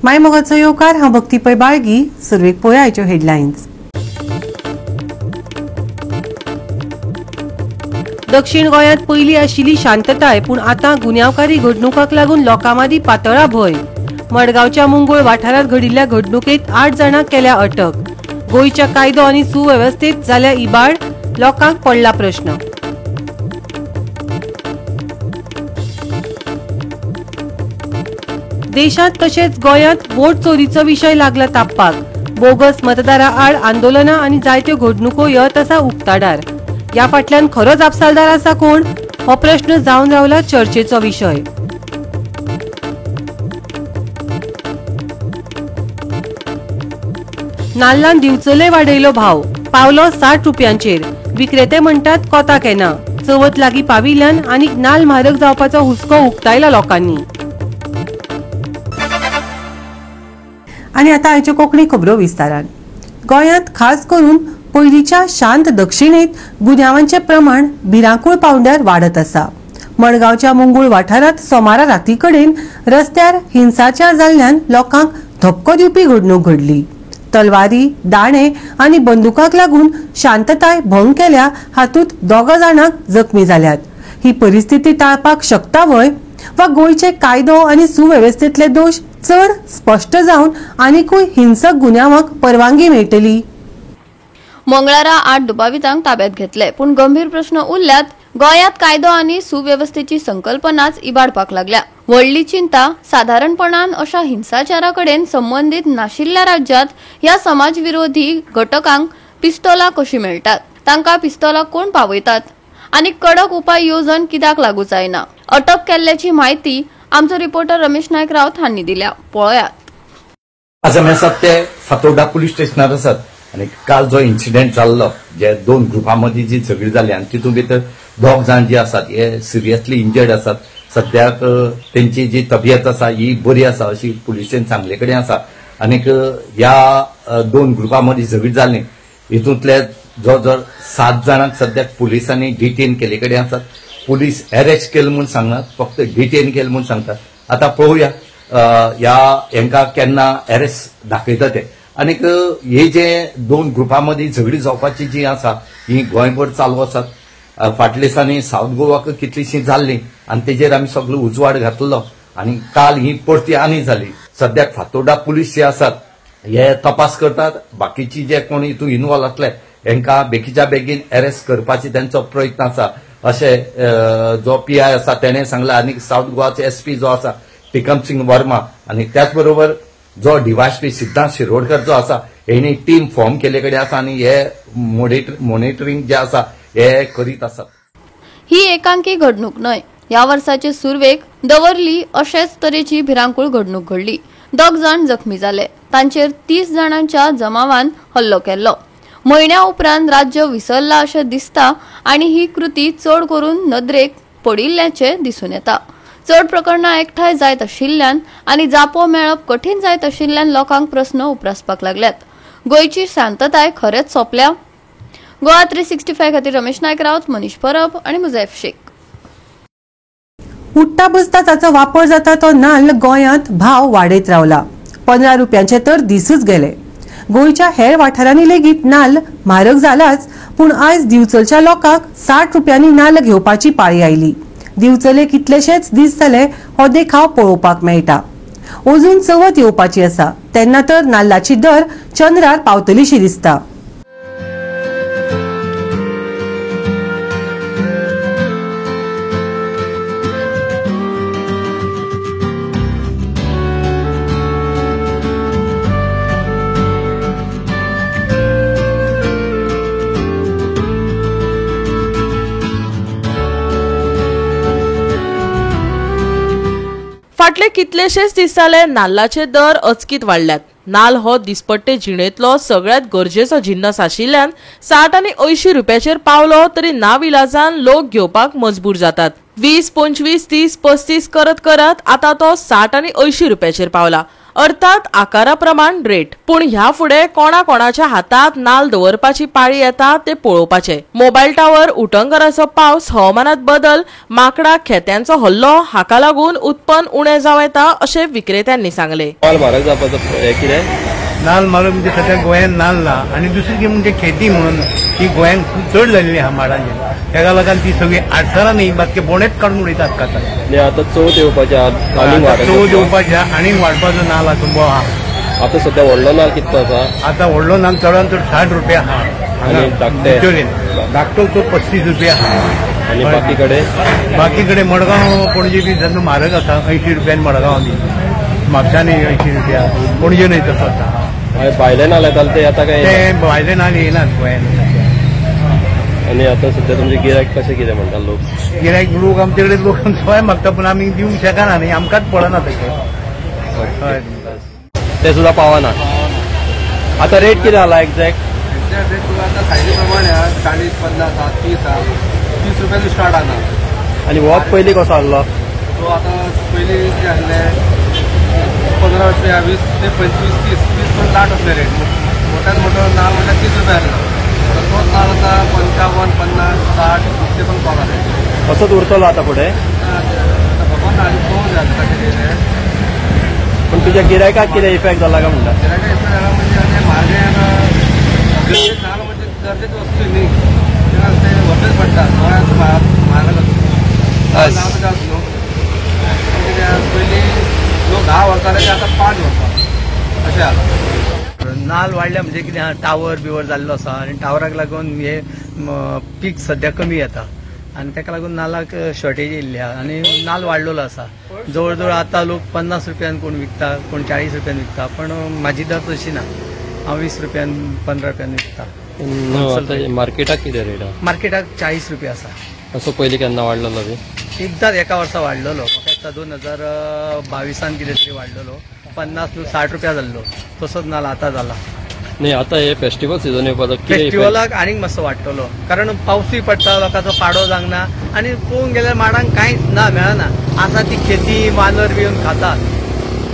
मायमोगाचो येवकार हांव भक्तीपय बाळगी. सुरवेक पळोवया आयच्यो हेडलायन्स. दक्षिण गोंयांत पयलीं आशिल्ली शांतताय पूण आतां गुन्यांवकारी घडणुकांक लागून लोकां मदीं पातळ्ळा भंय. मडगांवच्या मुंगोळ वाठारांत घडिल्ल्या घडणुकेंत 8 जाणांक केल्या अटक. गोंयच्या कायदो आनी सुवेवस्थेत जाल्या इबाड, लोकांक पडला प्रश्न. देशांत तशेंच गोंयांत वोट चोरीचो विशय लागला तापपाक. बोगस मतदारां आड आंदोलनां आनी जायत्यो घडणुको येत आसा उक्ताडार. ह्या फाटल्यान खरो जापसालदार आसा कोण? हो प्रश्न जावन रावला चर्चेचो विशय. नाल्लान दिवचले वाडयलो भाव, पावलो 60 रुपयांचेर. विक्रेते म्हणटात कोताक येना. चवथ लागीं पाविल्ल्यान आनीक नाल्ल म्हारग जावपाचो हुस्को उक्तायला लोकांनी. आनी आतां आयच्यो कोंकणी खबरो विस्तारान. गोंयांत खास करून पयलींच्या शांत दक्षिणेत गुन्यांवांचें प्रमाण भिरांकूळ पांवड्यार वाडत आसा. मडगांवच्या मुंगूळ वाठारांत सोमारा राती कडेन रस्त्यार हिंसाचार जाल्ल्यान लोकांक धपको दिवपी घडणूक घडली. तलवारी, दाणे आनी बंदुकांक लागून शांतताय भंग केल्या हातूंत 2 जाणांक जखमी जाल्यात. ही परिस्थिती टाळपाक शकता वय वा गोंयचे कायदो आनी सुवेवस्थेतले दोश चड स्पश्ट जावन आनीकूय हिंसक गुन्यांवांक परवानगी मेळटली. मंगळारा 8 दुबावितांक ताब्यात घेतले, पूण गंभीर प्रश्न उरल्यात. गोंयांत कायदो आनी सुवेवस्थेची संकल्पनाच इबाडपाक लागल्या. व्हडली चिंता साधारणपणान अशा हिंसाचारा कडेन संबंदीत नाशिल्ल्या राज्यांत ह्या समाजविरोधी घटकांक पिस्तोलां कशी मेळटात, तांकां पिस्तोलां कोण पावयतात आनी कडक उपाय येवजण कित्याक लागू जायना. अटक केल्ल्याची म्हायती आमचो रिपोर्टर रमेश नायक रावत हांणी दिल्या. पळयात. आज आमी आसात ते फातोर्डा पुलीस स्टेशनार आसात आनी काल जो इन्सिडेंट जाल्लो, जे 2 ग्रुपां मदीं जी झगडी जाली आनी तितूंत भितर 2 जाण जे आसात हे सिरियसली इंजर्ड आसात. सद्याक तेंची जी तब्येत आसा ही बरी आसा अशी पुलिसेन सांगले कडेन आसा. आनीक ह्या 2 ग्रुपां मदीं झगडी जाल्ली हितूंतले जवळ 7 जाणांक सद्याक पुलिसांनी डिटेन केले कडेन आसात. पुलीस अरेस्ट केले म्हूण सांगनात, फक्त डिटेन केले म्हूण सांगतात. आतां पळोवया हेंकां केन्ना अरेस्ट दाखयता ते. आनीक हे जे 2 ग्रुपां मदीं झगडी जावपाची जी आसा ही गोंयभर चालू आसात. फाटल्या दिसांनी सावथ गोवाक कितलीशीं जाल्ली आनी तेजेर आमी सगळो उजवाड घातलो आनी काल ही परती आनी जाली. सद्याक फातोर्डा पुलीस जे आसात हे तपास करतात. बाकीची जे कोण हितून इन्वॉल्व आसले हेंकां बेगीच्या बेगीन अरेस्ट करपाची त्यांचो प्रयत्न आसा अशें जो PI आसा तेणें सांगला. आनी सावथ गोवाचो SP जो आसा टिकम सिंग वर्मा आनी त्याच बरोबर जो DYSP सिद्धांत शिरोडकर जो आसा हेणी टीम फॉर्म केले कडेन आसा आनी हे मॉनिटरींग जे आसा हे करीत आसात. ही एकांकी घडणूक न्हय. ह्या वर्साचे सुरवेक दवर्ली अशेच तरेची भिरांकूळ घडणूक घडली. 2 जाण जखमी जाले. तांचेर 30 जाणांच्या जमावान हल्लो केल्लो. म्हयन्या उपरांत राज्य विसरला अशें दिसता आनी ही कृती चड करून नदरेक पडिल्ल्याचे दिसून येता. चड प्रकरणां एकठांय जायत आशिल्ल्यान आनी जापो मेळप कठीण जायत आशिल्ल्यान लोकांक प्रस्न उपरासपाक लागल्यात. गोंयची शांतताय खरेंच सोंपल्या? गोवा 365 खातीर रमेश नायक रावत, मनीष परब आनी मुजैफ शेख. उठता बसता ताचो वापर जाता तो नाल्ल गोंयांत भाव वाडयत रावला. 15 रुपयांचे तर दिसूच गेले. गोंयच्या हेर वाठारांनी लेगीत नाल्ल म्हारग जालाच, पूण आयज दिवचलच्या लोकांक 60 रुपयांनी नाल्ल घेवपाची पाळी आयली. दिवचले कितलेशेच दीस जाले हो देखाव पळोवपाक मेळटा. अजून चवथ येवपाची आसा तेन्ना तर नाल्लाची दर चंद्रार पावतलीशी दिसता. फाटले कितलेशेच दीस जाले नाल्लाचे दर अचकीत वाडल्यात. नाल्ल हो दिसपट्टे जिणेंतलो सगळ्यात गरजेचो जिन्नस आशिल्ल्यान 60 आनी 80 रुपयाचेर पावलो तरी नाविलाजान लोक घेवपाक मजबूर जातात. 20, 25, 30, 35 करत करत आता तो 60 आणि 80 रुपयाचेर पावला. अर्थात आकाराप्रमाण रेट. पूण ह्या फुडें कोणाच्या हातात नाल दवरपाची पाळी येता ते पळोवपाचे. मोबायल टावर, उटंगराचो पावस, हवामानात बदल, माकडां, खेत्यांचो हल्लो हाका लागून उत्पन्न उणें जावं येता अशें विक्रेत्यांनी सांगले. नाल म्हारग जावपाचो कितें? नाल म्हारग म्हणजे सध्या गोंयांत नाल ना आनी दुसरी म्हणजे खेती म्हणून ही गोंयांत खूब चड जाल्ली आहा माडांची. तेका लागून ती सगळी आडसरां न्ही बाकी बोणेच काडून उडयतात खाता. आतां चवथ येवपाचें चवथ येवपाचें आनीक वाडपाचो नाल आसा आहा. आतां सध्या व्हडलो नाल कितलो आसा? आतां व्हडलो नाल चडांत चड 60 रुपया आहा. आनी धाकटो तो 35 रुपया आहा. आनी बाकी कडेन मडगांव पणजे बी जेन्ना म्हारग आसा 80 रुपयान मडगांव बी. म्हापशांनी 80 रुपया, पणजेनूय तसो आसा. भायले नाल येताले ते आतां काय? ते भायले नाल येयनात गोंयांत. आनी आतां सध्या तुमचे गिरायक कशें कितें म्हणटा लोक? गिरायक लोक आमचे कडेन लोक सवाय मागता पूण आमी दिवंक शकना न्ही, आमकांच पडना तशें. हय ते सुद्दां पावना. आतां रेट कितें जाला एक्झॅक्ट? रेट तुका आतां सायजी प्रमाणे 40, 50, 30 रुपयान स्टार्ट आसा. आनी वोत पयलीं कसो आहलो? सो आतां पयलीं जे आहले 15 रुपया, 20 ते 25, 30 पण 60 असले रेट. मोठ्यात मोठो नाल म्हणजे 30 रुपया आहलो. तोच नाल आतां 55, 50, 60 ते पण पावला रेट. कसोच उरतलो आतां फुडें? खबर ना, आनी पळोवंक जाय आतां कितें तें. पूण तुज्या गिरायकाक कितें इफेक्ट जाला काय म्हणटा? गिरायकाक इफेक्ट जाला म्हणजे म्हारगे सगळे नाल म्हणजे गरजेची वस्तू न्ही. ते व्हरचेच पडटा. गोंयांत म्हारग नाल न्हू. पयलीं लोक 10 व्हरताले ते आतां 5 व्हरता अशें आसा. नाल वाडल्या म्हणजे कितें आहा, टावर बिवर जाल्लो आसा आनी टावराक लागून हे पीक सध्या कमी येता आनी ताका लागून नालाक शॉर्टेज येयल्ली आहा आनी नाल वाडलेलो आसा. जवळ जवळ आतां लोक 50 रुपयान कोण विकता, कोण 40 रुपयान विकता, पण म्हाजी दर तशी ना. हांव 20 रुपयान 15 रुपयान विकता. मार्केटाक कितें रेट आहा? मार्केटाक 40 रुपया आसा. असो पयलीं केन्ना वाडलेलो बी? एकदांच एका वर्सा वाडलेलो. म्हाका दिसता 2022 कितें तरी वाडलेलो. 50 न्हू 60 रुपया जाल्लो. तसोच नाल आतां जाला. न्ही आतां हे फेस्टिवल सिजन येवपाचो. फेस्टिवलाक आनीक मातसो वाडटलो कारण पावसूय पडटा, लोकांचो पाडो जावना आनी पळोवंक गेल्यार माडांक कांयच ना मेळना. आसा ती खेती वानर बी येवन खातात.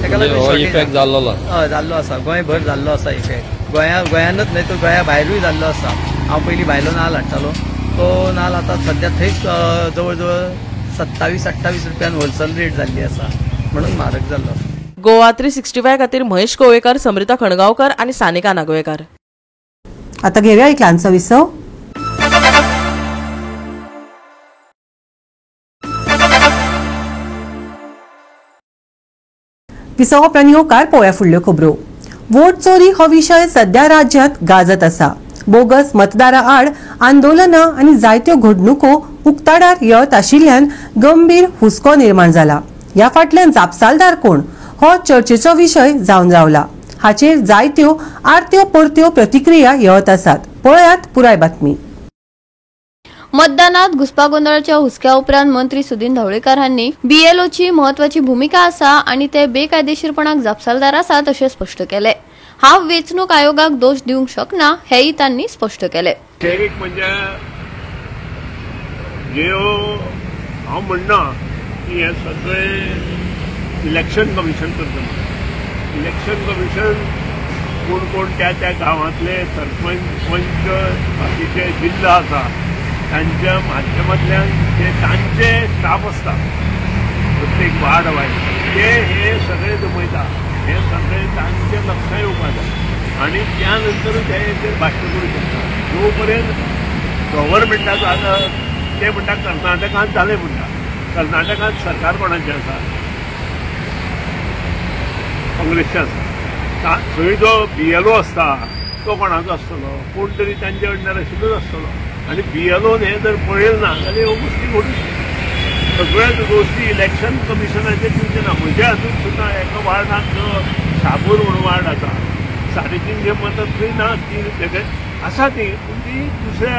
ताका लागून इफेक्ट जाल्लो. हय जाल्लो आसा. गोंयभर जाल्लो आसा इफेक्ट. गोंयांतूच न्हय तर गोंया भायरूय जाल्लो आसा. हांव पयलीं भायलो नाल हाडटालो. तो नाल आतां सध्या थंयच जवळ जवळ 27-28 रुपयान होलसेल रेट जाल्ली आसा म्हणून म्हारग जाल्लो आसा. गोवा 365 खातीर महेश कोळेकर, समृता खणगांवकर आणि सानिका नागवेकर. आता घेऊया एक ल्हानसो विसव. विसव उपरांत येवकार पळोवया फुडल्यो खबरो. वोट चोरी हो विशय सध्या राज्यांत गाजत आसा. बोगस मतदारां आड आंदोलनां आनी जायत्यो घडणुको उक्ताडार येत आशिल्ल्यान गंभीर हुस्को निर्माण जाला. ह्या फाटल्यान जापसालदार कोण हो चर्चेचो विशय जावन रावला. हाचेर जायत्यो आरत्यो परत्यो प्रतिक्रिया येत आसात. पळयात पुराय बातमी. मतदानात घुसपागोंदळाच्या हुस्क्या उपरांत मंत्री सुदीन ढवळीकर हांनी बीएलओची महत्वाची भूमिका आसा आनी ते बेकायदेशीरपणाक जापसालदार आसात अशें स्पश्ट केले. हांव वेंचणूक आयोगाक दोश दिवंक शकना हेंय तांणी स्पश्ट केले. एक म्हणजे हांव म्हणना की हे सगळे इलेक्शन कमिशन करता. इलेक्शन कमिशन कोण कोण त्या गांवांतले सरपंच पंच बाकीचे जिल्हा आसा तांच्या माध्यमांतल्यान जे तांचे स्टाफ आसता प्रत्येक वार्ड वायज ते हे सगळे जमयता. हे सगळे तांचे लक्षांत येवपाक जाय आनी त्या नंतरूच हेचेर भाश्य करूंक शकता. जो पर्यंत गव्हर्मेंटाचो आतां ते म्हणटा कर्नाटकांत जालें म्हणटा. कर्नाटकांत सरकार कोणाचें आसा? काँग्रेसचें आसा. थंय जो बीएलओ आसता तो कोणाचो आसतलो? कोण तरी तांचे अंडर आशिल्लोच आसतलो. आनी बीएलओन हें जर पळयलें ना जाल्यार ह्यो गोश्टी घडूंक शकता. सगळ्याच गोश्टी इलेक्शन कमिशनाचेर दिवचे ना. म्हज्या हातूंत सुद्दां एका वार्डाक शाबूर म्हणून वार्ड आसा 350 मतां थंय ना. ती आसा ती पूण ती दुसऱ्या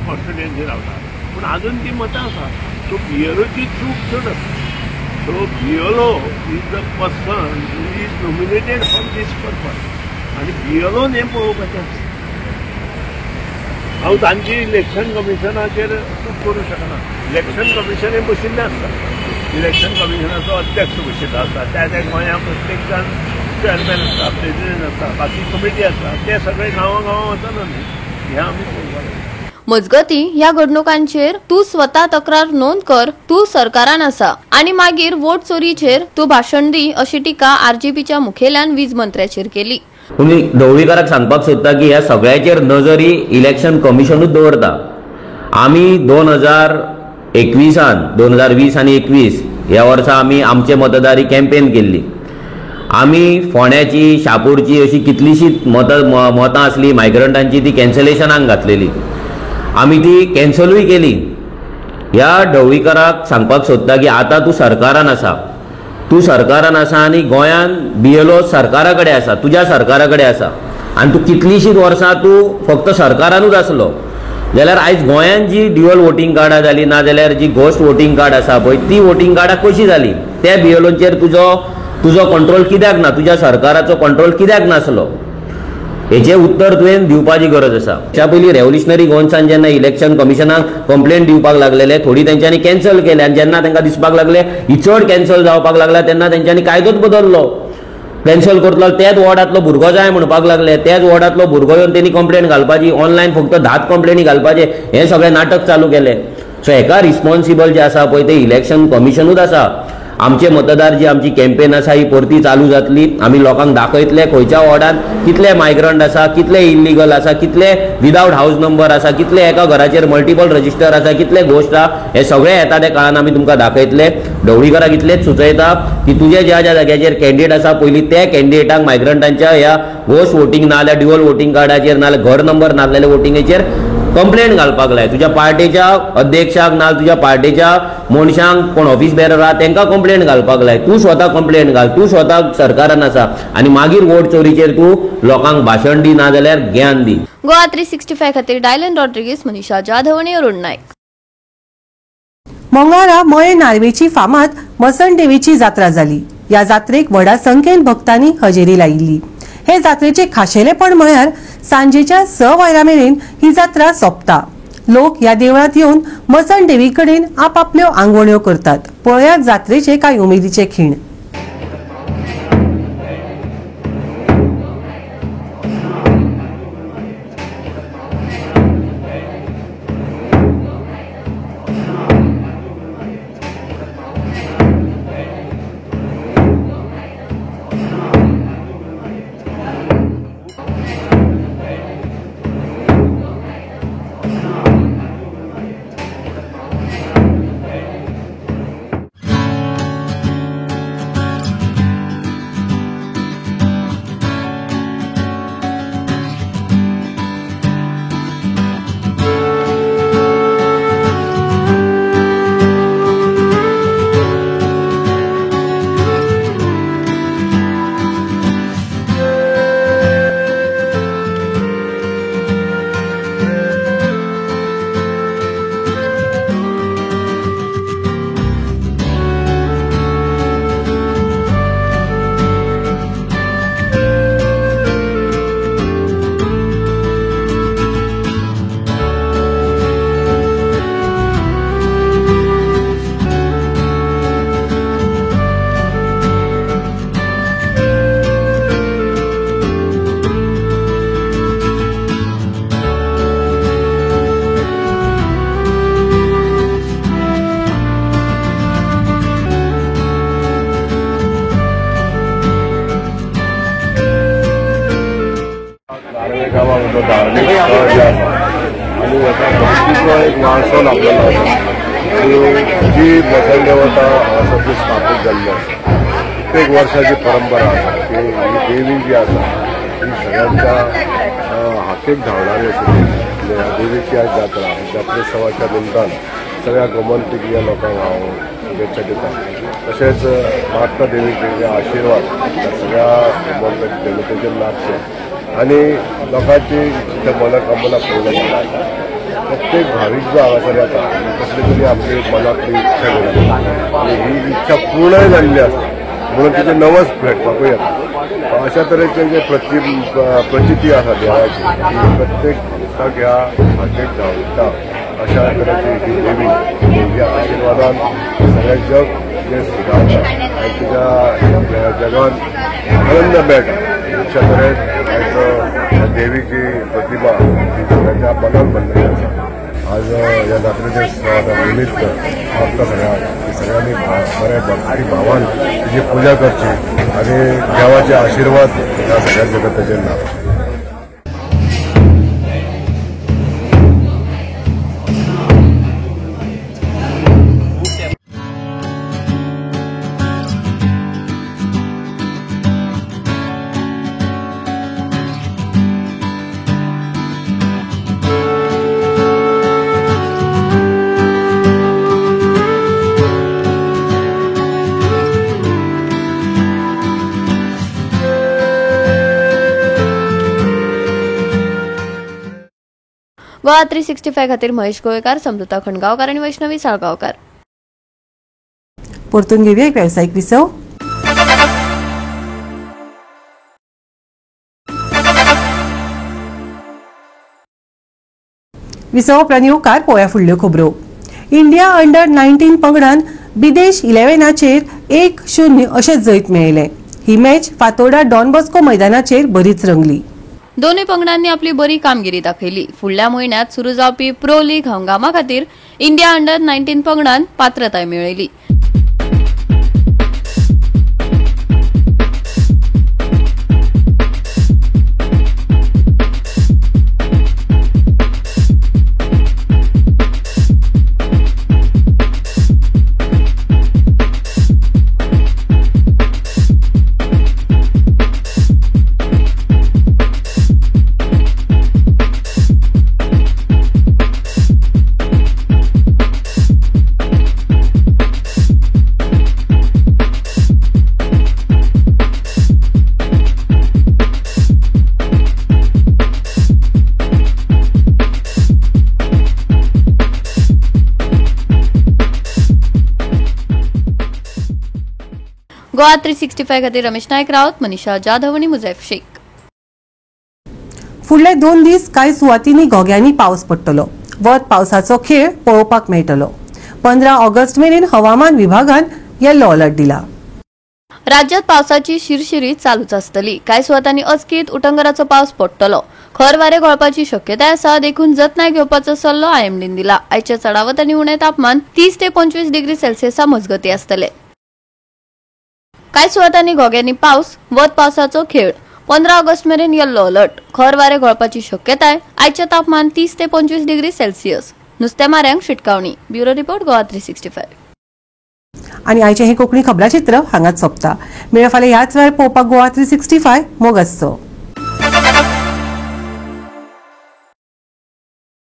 कॉन्स्टिट्युएन्सी रावता पूण आजून ती मतां आसा. सो बीएलओची चूक चड आसा. So BLO is the person who is nominated for this purpose आनी बीएलओन हें पळोवपाचें आसता. हांव तांची इलेक्शन कमिशनाचेर चूक करूं शकना. इलेक्शन कमिशन हे बशिल्लें आसता. इलेक्शन कमिशनाचो अध्यक्ष बशिल्लो आसता. त्या गोंया प्रत्येक जाण चेअरमॅन आसता, प्रेसिडेंट आसता, बाकी कमिटी आसता. ते सगळे गांवां वचना न्ही. हें आमी पळोवपाक जाय. मजगती ह्या घडणुकांचेर तू स्वता तक्रार नोंद कर, तू सरकारान आसा आणि मागीर वोट चोरीचेर तू भाषण दी अशी टिका आरजेपीच्या मुखेल्यान वीज मंत्र्याचेर केली. पूण ढवळीकाराक सांगपाक सोदता की ह्या सगळ्याचेर नजरी इलेक्शन कमिशनूच दवरता. आमी 2021 आनी 21 ह्या वर्सा आमी आमचे मतदारी कॅम्पेन केल्ली. आमी फोंड्याची, शापूरची अशी कितलीशीच मतां आसली मायग्रंटांची ती कॅन्सलेशनाक घातलेली. आमी ती कॅन्सलूय केली. ह्या ढवळीकाराक सांगपाक सोदता की आतां तूं सरकारान आसा आनी गोंयान BLO सरकारा कडेन आसा, तुज्या सरकारा कडेन आसा आनी तूं कितलीशींच वर्सां तूं फक्त सरकारानूच आसलो जाल्यार आयज गोंयान जी ड्युअल वोटींग कार्डां जाली ना जाल्यार जी घोस्ट वोटींग कार्ड आसा पळय ती वोटींग कार्डां कशी जाली, त्या BLOचेर तुजो कंट्रोल कित्याक ना, तुज्या सरकाराचो कंट्रोल कित्याक नासलो, हेचे उत्तर तुवें दिवपाची गरज आसा. त्या पयलीं रेव्होल्युशनरी गोवन्सान जेन्ना इलेक्शन कमिशनाक कंप्लेंट दिवपाक लागलेले थोडी तेंच्यांनी कॅन्सल केले आनी जेन्ना तांकां दिसपाक लागले ही चड कॅन्सल जावपाक लागला तेन्ना तेंच्यांनी कायदोच बदललो. कॅन्सल करतलो त्याच वॉर्डांतलो भुरगो जाय म्हणपाक लागले, त्याच वॉर्डांतलो भुरगो येवन तेणी कंप्लेंट घालपाची, ऑनलायन फक्त 10 कंप्लेनी घालपाचे, हे सगळे नाटक चालू केले. सो हेका रिस्पॉन्सिबल जे आसा पळय ते इलेक्शन कमिशनूच आसा. आमचे मतदार जी आमची कॅम्पेन आसा ही परती चालू जातली. आमी लोकांक दाखयतले खंयच्या वॉर्डान कितले मायग्रंट आसा, कितले इल्लीगल आसा, कितले विदाउट हाऊस नंबर आसा, कितले एका घराचेर मल्टिपल रजिस्टर आसा, कितले घोस्ट आसा, हे सगळे येता त्या काळान आमी तुमकां दाखयतले. ढवळीकाराक इतलेच सुचयता की तुजे ज्या ज्या जाग्याचेर कॅन्डिडेट आसा पयलीं त्या कॅन्डिडेटाक मायग्रंटांच्या ह्या घोस्ट वोटींग ना जाल्यार ड्युअल वोटींग कार्डाचेर ना जाल्यार घर नंबर नासलेल्या वोटींगेचेर कंप्लेंट घालपाक लाय. तुज्या पार्टीच्या अध्यक्षाक ना तुज्या पार्टीच्या मनशांक कोण ऑफिस बेरर आहा तांकां कंप्लेंट घालपाक लाय. तूं स्वता कंप्लेंट घाल, तूं स्वता सरकारान आसा आनी मागीर वोट चोरीचेर तूं लोकांक भाशण दी ना जाल्यार ज्ञान दी. गोवा 365 खातीर डायलन रॉड्रिगीस, मनीषा जाधव आनी अरुण नायक. मंगळारा मये नार्वेची फामाद मसन देवीची जात्रा जाली. या जात्रेक व्हडा संख्येन भक्तांनी हजेरी लायिल्ली. हे जात्रेचे खाशेलेपण म्हळ्यार सांजेच्या 6 वरां मेरेन ही जात्रा सोंपता. लोक ह्या देवळांत येवन मसन देवी कडेन आपापल्यो आंगवण्यो करतात. पळयात जात्रेचे कांय उमेदीचे खीण. धार्मिक स्थळ जे आसा आनी हेका भक्तीचो एक वारसो लाभलेलो आसा. जी मसन देवता हांगासर स्थापीत जाल्ली आसा, कित्येक वर्सांची परंपरा आसा की ही देवी जी आसा ही सगळ्यांच्या हातीक धांवणारी आशिल्ली. ह्या देवीची आज जात्रा, जात्रोत्सवाच्या निमतान सगळ्या गोमंतकीय लोकांक हांव शुभेच्छा दिता. तशेंच माता देवीचे आशिर्वाद ह्या सगळ्या गोमंतक जनतेचेर लागचे आनी लोकांची मनोकामना पूर्ण जाता. प्रत्येक भावीक जो हांगासर येता कसली तरी आपली मनातली इच्छा करता आनी ही इच्छा पूर्णय जाल्ली आसता म्हणून तिचे नवस भेटपाकूय येता. अशा तरेचे जे प्रचिती आसा देवाची ही प्रत्येक सतत ह्या हाकेक धांवता अशा तरेची ही देवी तुमच्या आशिर्वादान सगळें जग जे सुदारता आनी तुज्या जगान आनंद मेळटा अशा तरेन आयज देवीची प्रतिमा ही सगळ्यांच्या मनान बनलेली आसा. आज ह्या जात्रेच्या निमित्त आपल्या सगळ्यांनी बऱ्या भक्ती भावान तिची पूजा करची आणि देवाचे आशीर्वाद ह्या सगळ्या जगताचेर लाभचे. गोवा 365 खातीर महेश गोवेकार, समृता खंडगावकार आणि वैष्णवी साळगावकार. परतून घेऊया एक व्यावसायिक विसव. विसव उपरांत येवकार पळोवया फुडल्यो खबरो. इंडिया अंडर-19 पंगडान बिदेश 11चेर 1-0 अशें जैत मेळयलें. ही मॅच फातोर्डा डॉन बॉस्को मैदानाचेर बरीच रंगली. दोनूय पंगडांनी आपली बरी कामगिरी दाखयली. फुडल्या म्हयन्यात सुरू जावपी प्रो लीग हंगामा खातीर इंडिया अंडर-19 पंगडान पात्रताय मेळयली. गोवा 365 खातीर रमेश नायक रावत, मनीषा जाधव आणि मुजैफ शेख. फुडले 2 दीस कांय सुवातींनी घोग्यांनी पावस पडटलो. वत पावसाचो खेळ पळोवपाक मेळटलो. 15 ऑगस्ट मेरेन हवामान विभागान येल्लो अलर्ट दिला. राज्यात पावसाची शिरशिरी चालूच आसतली. कांय सुवातांनी अचकीत उटंगराचो पावस पडटलो. खर वारे गळपाची शक्यताय आसा, देखून जतनाय घेवपाचो सल्लो आयएमडीन दिला. आयचे चडावत आनी उणे तापमान 30 ते 25 डिग्री सेल्सियसा मजगती आसतले. कांय सुवातांनी घोग्यांनी पावस, वत पावसाचो खेळ. 15 ऑगस्ट मेरेन येल्लो अलर्ट. खर वारे गळपाची शक्यताय. आयचे तापमान 30 ते 25 डिग्री सेल्सियस. नुस्तेमाऱ्यांक शिटकावणी. Bureau report Goa 365. आणि आयचे हे कोंकणी खबराचित्र हांगाच सोंपता. मेळ फाल्यां ह्याच वेळार पळोवपाक गोवा 365 मोग आसचो.